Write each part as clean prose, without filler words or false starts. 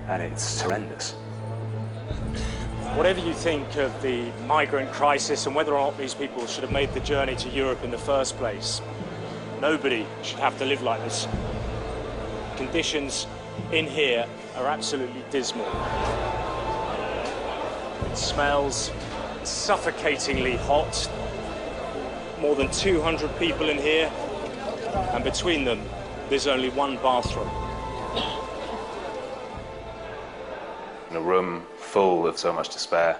and it's horrendous. Whatever you think of the migrant crisis and whether or not these people should have made the journey to Europe in the first place, nobody should have to live like this. Conditions in here are absolutely dismal. It smells suffocatingly hot. More than 200 people in here, and between them, there's only one bathroom. In a room full of so much despair,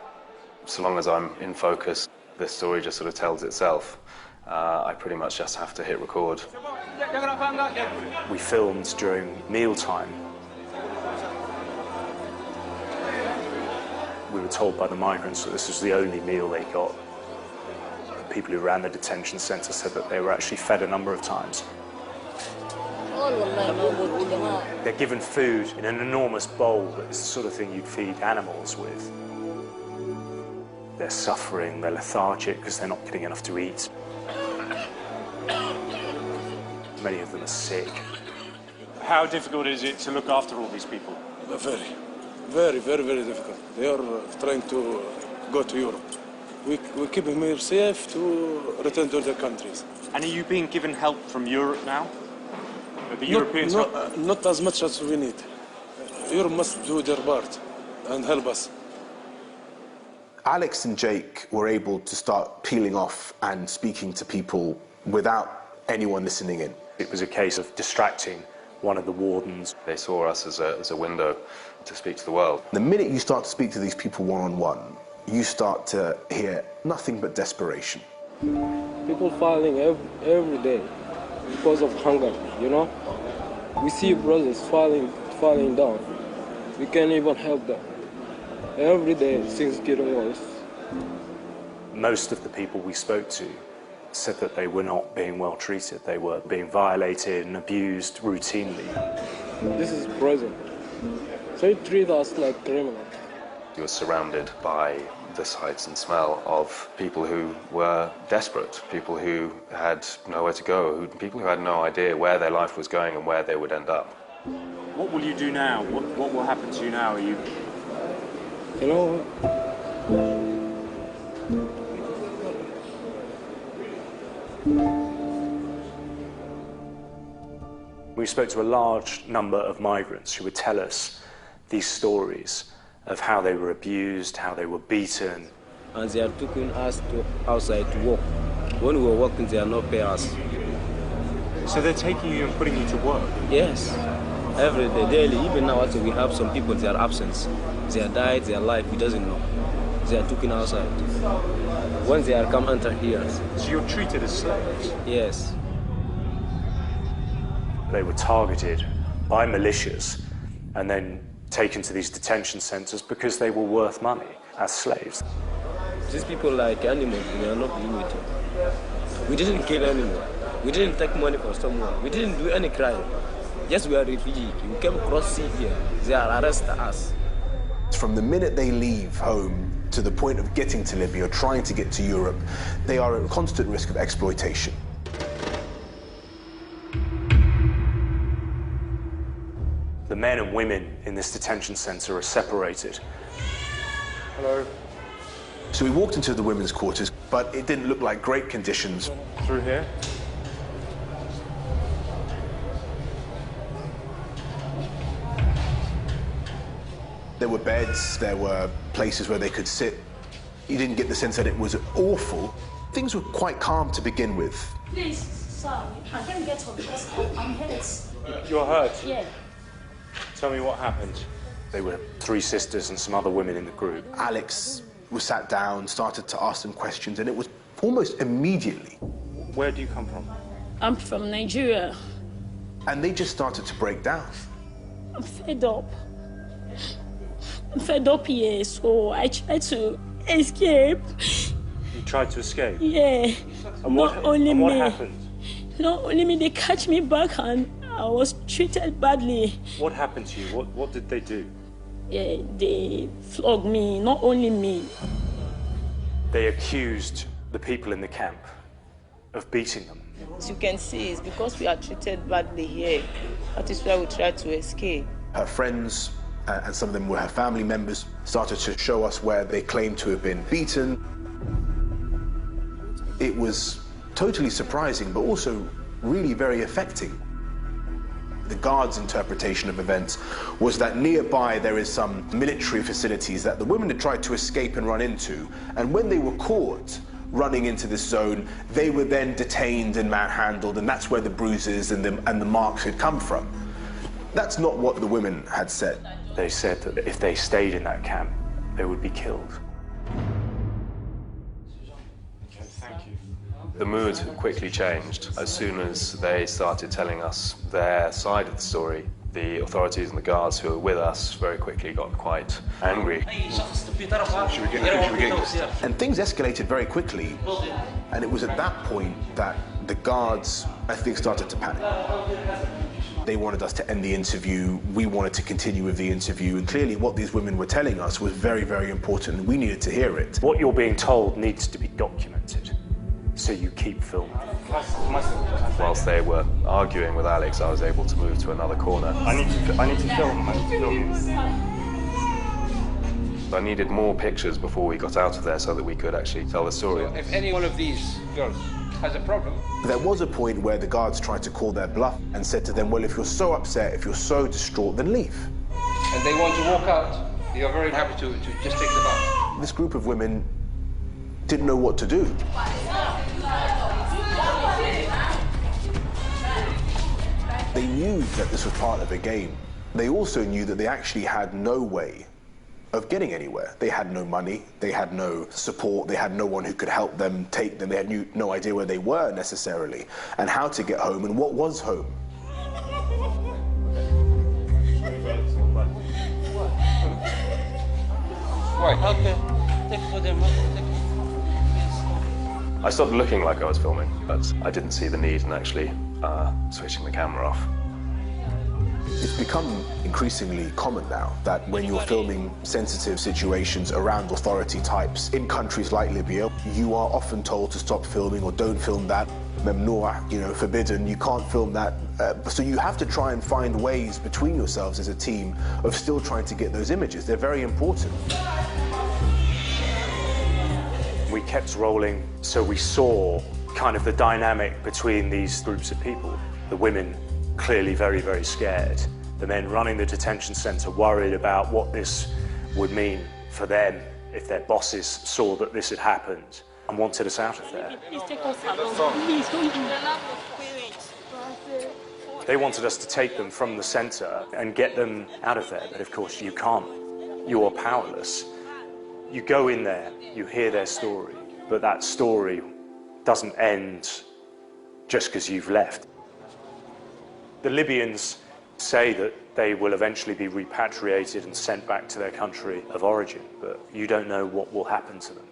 so long as I'm in focus, this story just sort of tells itself. I pretty much just have to hit record. We filmed during mealtime. We were told by the migrants that this was the only meal they got. The people who ran the detention centre said that they were actually fed a number of times. They're given food in an enormous bowl. It's the sort of thing you'd feed animals with. They're suffering, they're lethargic because they're not getting enough to eat. Many of them are sick. How difficult is it to look after all these people? Very difficult. They are trying to go to Europe. We keep them here safe to return to their countries. And are you being given help from Europe now? The Europeans? Not as much as we need. Europe must do their part and help us. Alex and Jake were able to start peeling off and speaking to people without anyone listening in. It was a case of distracting one of the wardens. They saw us as a window to speak to the world. The minute you start to speak to these people one-on-one, you start to hear nothing but desperation. People falling every day because of hunger, you know? We see brothers falling down. We can't even help them. Every day, things getting worse. Most of the people we spoke to said that they were not being well treated. They were being violated and abused routinely. This is prison. They treat us like criminals. You were surrounded by the sights and smell of people who were desperate, people who had nowhere to go, people who had no idea where their life was going and where they would end up. What will you do now? What will happen to you now? Are you... You know, we spoke to a large number of migrants who would tell us these stories of how they were abused, how they were beaten. And they are taking us to outside to work. When we were working, they are not paying us. So they're taking you and putting you to work? Yes, every day, daily. Even now, also, we have some people, they are absent. They are died, they are alive, we doesn't know. They are taken outside. When they are come enter here. So you're treated as slaves? Yes. They were targeted by militias and then taken to these detention centres because they were worth money as slaves. These people like animals, we are not limited. We didn't kill anyone. We didn't take money from someone. We didn't do any crime. Yes, we are refugees. We came across sea here. They are arresting us. From the minute they leave home to the point of getting to Libya or trying to get to Europe, they are at constant risk of exploitation. The men and women in this detention centre are separated. Hello. So we walked into the women's quarters, but it didn't look like great conditions. Through here? There were beds, there were places where they could sit. You didn't get the sense that it was awful. Things were quite calm to begin with. Please, sir, I can't get up because I'm hurt. You're hurt? Yeah. Tell me what happened. They were three sisters and some other women in the group. Alex was sat down, started to ask them questions, and it was almost immediately. Where do you come from? I'm from Nigeria. And they just started to break down. I'm fed up. I'm fed up here, so I tried to escape. You tried to escape? Yeah. And Not only what me. happened? Not only me, they catch me back and I was treated badly. What happened to you? What did they do? Yeah, they flogged me, not only me. They accused the people in the camp of beating them. As you can see, it's because we are treated badly here. That is why we try to escape. Her friends and some of them were her family members, started to show us where they claimed to have been beaten. It was totally surprising, but also really very affecting. The guards' interpretation of events was that nearby there is some military facilities that the women had tried to escape and run into, and when they were caught running into this zone, they were then detained and manhandled, and that's where the bruises and the marks had come from. That's not what the women had said. They said that if they stayed in that camp, they would be killed. The mood quickly changed. As soon as they started telling us their side of the story, the authorities and the guards who were with us very quickly got quite angry. And things escalated very quickly, and it was at that point that the guards, I think, started to panic. They wanted us to end the interview, we wanted to continue with the interview, and clearly what these women were telling us was very, very important, and we needed to hear it. What you're being told needs to be documented, so you keep filming. Whilst they were arguing with Alex, I was able to move to another corner. I need to film. I needed more pictures before we got out of there so that we could actually tell the story. So if any one of these girls has a problem... There was a point where the guards tried to call their bluff and said to them, well, if you're so upset, if you're so distraught, then leave. And they want to walk out, you're very happy to just take them out. This group of women didn't know what to do. They knew that this was part of a game. They also knew that they actually had no way of getting anywhere. They had no money, they had no support, they had no one who could help them, take them. They had no idea where they were necessarily, and how to get home, and what was home. Why? Okay, take for them. I stopped looking like I was filming, but I didn't see the need in actually switching the camera off. It's become increasingly common now that when you're filming sensitive situations around authority types in countries like Libya, you are often told to stop filming or don't film that. Memnoor, forbidden, you can't film that. So you have to try and find ways between yourselves as a team of still trying to get those images. They're very important. We kept rolling, so we saw kind of the dynamic between these groups of people. The women clearly very, very scared. The men running the detention centre worried about what this would mean for them if their bosses saw that this had happened and wanted us out of there. They wanted us to take them from the centre and get them out of there, but of course you can't. You are powerless. You go in there, you hear their story, but that story doesn't end just because you've left. The Libyans say that they will eventually be repatriated and sent back to their country of origin, but you don't know what will happen to them.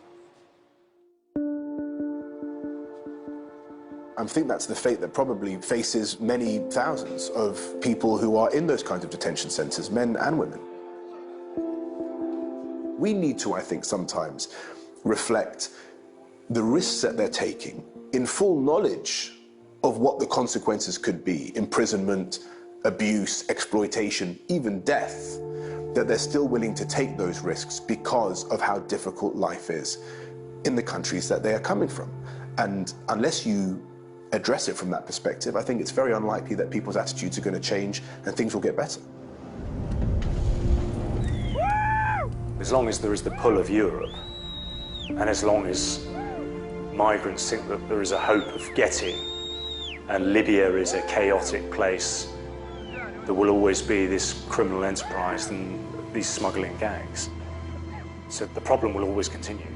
I think that's the fate that probably faces many thousands of people who are in those kinds of detention centres, men and women. We need to, I think, sometimes reflect the risks that they're taking in full knowledge of what the consequences could be: imprisonment, abuse, exploitation, even death, that they're still willing to take those risks because of how difficult life is in the countries that they are coming from. And unless you address it from that perspective, I think it's very unlikely that people's attitudes are going to change and things will get better. As long as there is the pull of Europe, and as long as migrants think that there is a hope of getting, and Libya is a chaotic place, there will always be this criminal enterprise and these smuggling gangs. So the problem will always continue.